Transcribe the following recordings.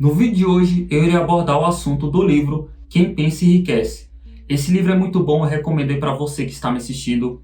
No vídeo de hoje eu irei abordar o assunto do livro Quem Pensa Enriquece. Esse livro é muito bom, eu recomendei para você que está me assistindo.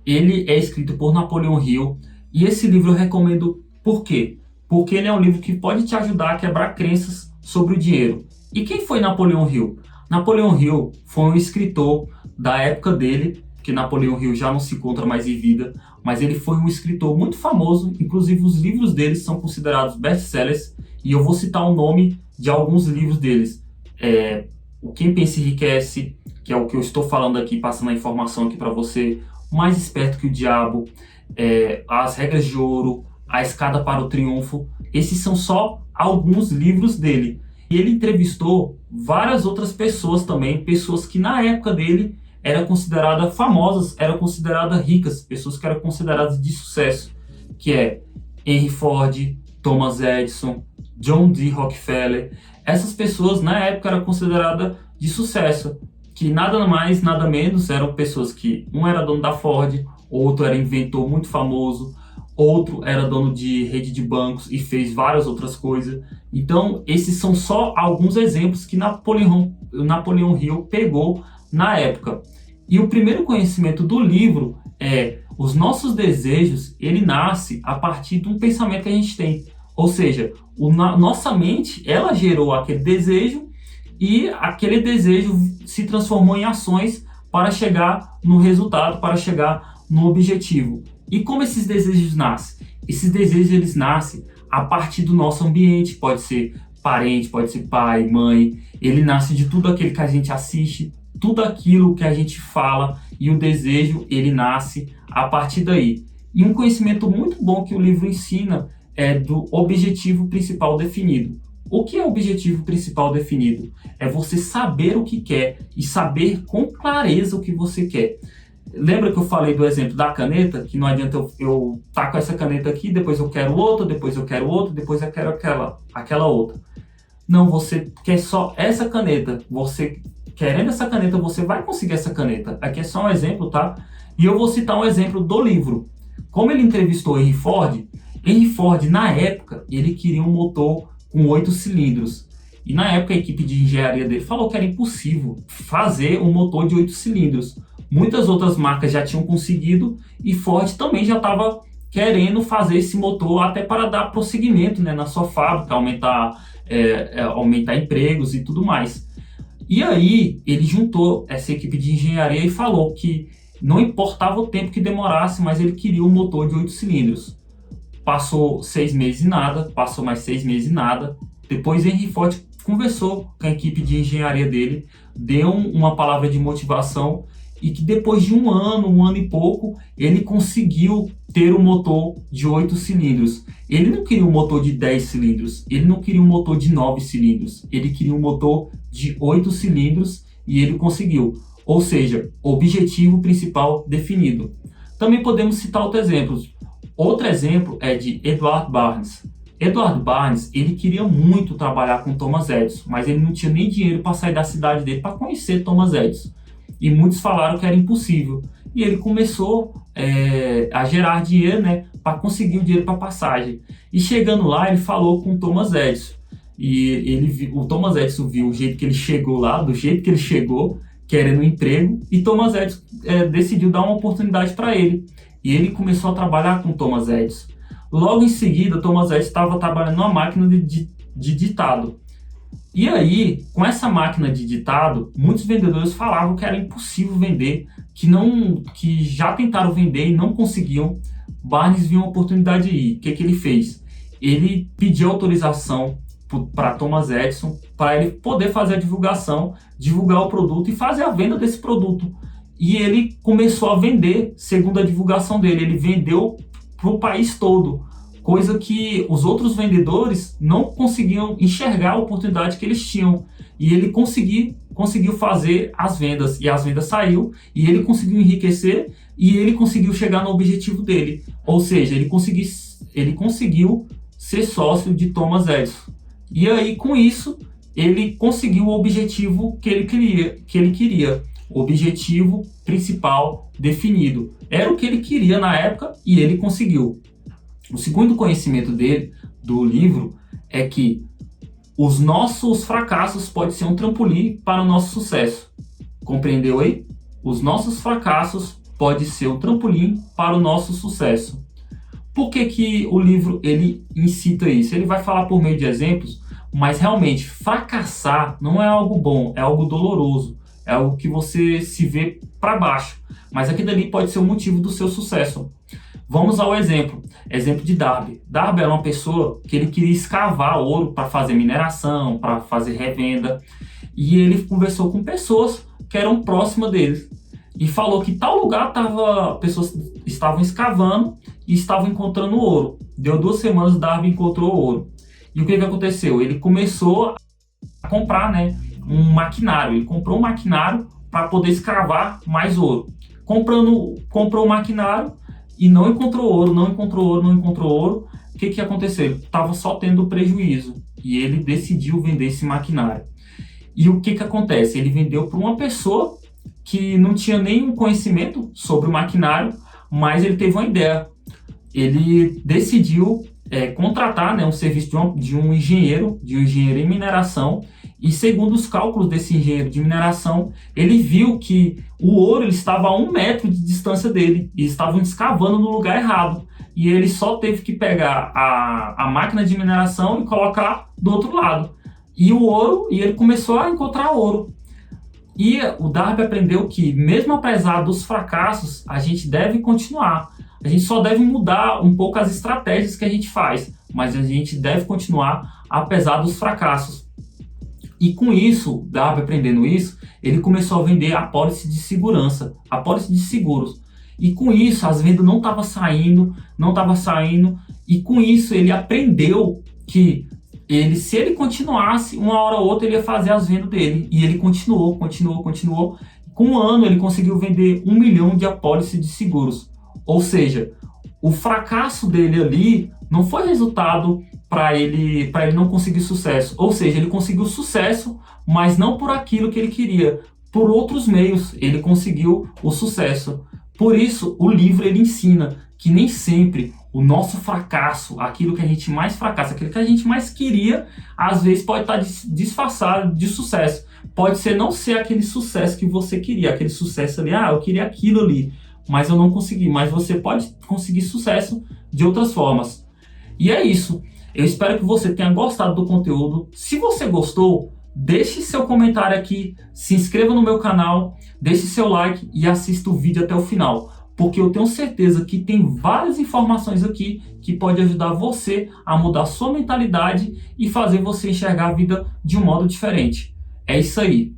Ele é escrito por Napoleão Hill e esse livro eu recomendo por quê? Porque ele é um livro que pode te ajudar a quebrar crenças sobre o dinheiro. E quem foi Napoleão Hill? Napoleão Hill foi um escritor da época dele, que Napoleão Hill já não se encontra mais em vida, mas ele foi um escritor muito famoso, inclusive os livros dele são considerados best-sellers, e eu vou citar o nome de alguns livros deles. O Quem Pensa Enriquece, que é o que eu estou falando aqui, passando a informação aqui para você, Mais Esperto que o Diabo, As Regras de Ouro, A Escada para o Triunfo. Esses são só alguns livros dele. E ele entrevistou várias outras pessoas também, pessoas que na época dele eram consideradas famosas, eram consideradas ricas, pessoas que eram consideradas de sucesso, que é Henry Ford, Thomas Edison, John D. Rockefeller. Essas pessoas na época eram consideradas de sucesso, que nada mais, nada menos eram pessoas que um era dono da Ford, outro era inventor muito famoso, outro era dono de rede de bancos e fez várias outras coisas. Então, esses são só alguns exemplos que Napoleão Hill pegou na época. E o primeiro conhecimento do livro é: os nossos desejos, ele nasce a partir de um pensamento que a gente tem. Ou seja, nossa mente, ela gerou aquele desejo e aquele desejo se transformou em ações para chegar no resultado, para chegar no objetivo. E como esses desejos nascem? Esses desejos, eles nascem a partir do nosso ambiente, pode ser parente, pode ser pai, mãe, ele nasce de tudo aquilo que a gente assiste, tudo aquilo que a gente fala, e o desejo, ele nasce a partir daí. E um conhecimento muito bom que o livro ensina é do objetivo principal definido. O que é o objetivo principal definido? É você saber o que quer e saber com clareza o que você quer. Lembra que eu falei do exemplo da caneta? Que não adianta eu tá com essa caneta aqui, depois eu quero outra, depois eu quero outra, depois eu quero aquela outra. Não, você quer só essa caneta. Você querendo essa caneta, você vai conseguir essa caneta. Aqui é só um exemplo, tá? E eu vou citar um exemplo do livro. Como ele entrevistou Henry Ford, na época, ele queria um motor com 8 cilindros. E na época a equipe de engenharia dele falou que era impossível fazer um motor de 8 cilindros. Muitas outras marcas já tinham conseguido e Ford também já estava querendo fazer esse motor até para dar prosseguimento, né, na sua fábrica, aumentar empregos e tudo mais. E aí ele juntou essa equipe de engenharia e falou que não importava o tempo que demorasse, mas ele queria um motor de 8 cilindros. Passou 6 meses e nada, passou mais 6 meses e nada. Depois Henry Ford conversou com a equipe de engenharia dele, deu uma palavra de motivação e que depois de um ano e pouco, ele conseguiu ter um motor de 8 cilindros. Ele não queria um motor de 10 cilindros, ele não queria um motor de 9 cilindros, ele queria um motor de 8 cilindros e ele conseguiu. Ou seja, objetivo principal definido. Também podemos citar outros exemplos. Outro exemplo é de Edward Barnes. Edward Barnes, ele queria muito trabalhar com Thomas Edison, mas ele não tinha nem dinheiro para sair da cidade dele para conhecer Thomas Edison. E muitos falaram que era impossível. E ele começou a gerar dinheiro, né, para conseguir o dinheiro para passagem. E chegando lá, ele falou com Thomas Edison. E o Thomas Edison viu o jeito que ele chegou lá, do jeito que ele chegou, querendo um emprego, e Thomas Edison decidiu dar uma oportunidade para ele. E ele começou a trabalhar com Thomas Edison. Logo em seguida, Thomas Edison estava trabalhando numa máquina de ditado. E aí, com essa máquina de ditado, muitos vendedores falavam que era impossível vender, que já tentaram vender e não conseguiam. Barnes viu uma oportunidade aí. O que ele fez? Ele pediu autorização para Thomas Edison para ele poder fazer a divulgação, divulgar o produto e fazer a venda desse produto. E ele começou a vender, segundo a divulgação dele. Ele vendeu para o país todo, coisa que os outros vendedores não conseguiam enxergar a oportunidade que eles tinham. E ele conseguiu fazer as vendas, e as vendas saiu, e ele conseguiu enriquecer, e ele conseguiu chegar no objetivo dele. Ou seja, ele conseguiu ser sócio de Thomas Edison. E aí, com isso, ele conseguiu o objetivo que ele queria. O objetivo principal definido. Era o que ele queria na época e ele conseguiu. O segundo conhecimento dele, do livro, é que os nossos fracassos podem ser um trampolim para o nosso sucesso. Compreendeu aí? Os nossos fracassos podem ser um trampolim para o nosso sucesso. Por que que o livro ele incita isso? Ele vai falar por meio de exemplos, mas realmente fracassar não é algo bom, é algo doloroso, é algo que você se vê para baixo. Mas aquilo ali pode ser o motivo do seu sucesso. Vamos ao exemplo de Darby. Darby era uma pessoa que ele queria escavar ouro para fazer mineração, para fazer revenda. E ele conversou com pessoas que eram próximas dele. E falou que tal lugar pessoas estavam escavando e estavam encontrando ouro. Deu 2 semanas, Darby encontrou ouro. E o que aconteceu? Ele começou a comprar, né, um maquinário. Ele comprou um maquinário para poder escavar mais ouro. Comprou o maquinário e não encontrou ouro, não encontrou ouro, não encontrou ouro. O que aconteceu? Ele estava só tendo prejuízo e ele decidiu vender esse maquinário. E o que acontece? Ele vendeu para uma pessoa que não tinha nenhum conhecimento sobre o maquinário, mas ele teve uma ideia. Ele decidiu contratar, né, um serviço de um engenheiro em mineração. E segundo os cálculos desse engenheiro de mineração, ele viu que o ouro ele estava a 1 metro de distância dele e estavam escavando no lugar errado. E ele só teve que pegar a máquina de mineração e colocar do outro lado. E ele começou a encontrar ouro. E o Darby aprendeu que, mesmo apesar dos fracassos, a gente deve continuar. A gente só deve mudar um pouco as estratégias que a gente faz, mas a gente deve continuar apesar dos fracassos. E com isso, Darby aprendendo isso, ele começou a vender a apólice de segurança, a apólice de seguros. E com isso, as vendas não estavam saindo, e com isso ele aprendeu que se ele continuasse, uma hora ou outra ele ia fazer as vendas dele. E ele continuou. Com 1 ano ele conseguiu vender 1 milhão de apólices de seguros. Ou seja, o fracasso dele ali não foi resultado para ele não conseguir sucesso. Ou seja, ele conseguiu sucesso, mas não por aquilo que ele queria. Por outros meios ele conseguiu o sucesso. Por isso, o livro ele ensina que nem sempre o nosso fracasso, aquilo que a gente mais fracassa, aquilo que a gente mais queria, às vezes pode estar disfarçado de sucesso. Pode não ser aquele sucesso que você queria, aquele sucesso ali, eu queria aquilo ali, mas eu não consegui. Mas você pode conseguir sucesso de outras formas. E é isso. Eu espero que você tenha gostado do conteúdo. Se você gostou, deixe seu comentário aqui, se inscreva no meu canal, deixe seu like e assista o vídeo até o final. Porque eu tenho certeza que tem várias informações aqui que pode ajudar você a mudar sua mentalidade e fazer você enxergar a vida de um modo diferente. É isso aí.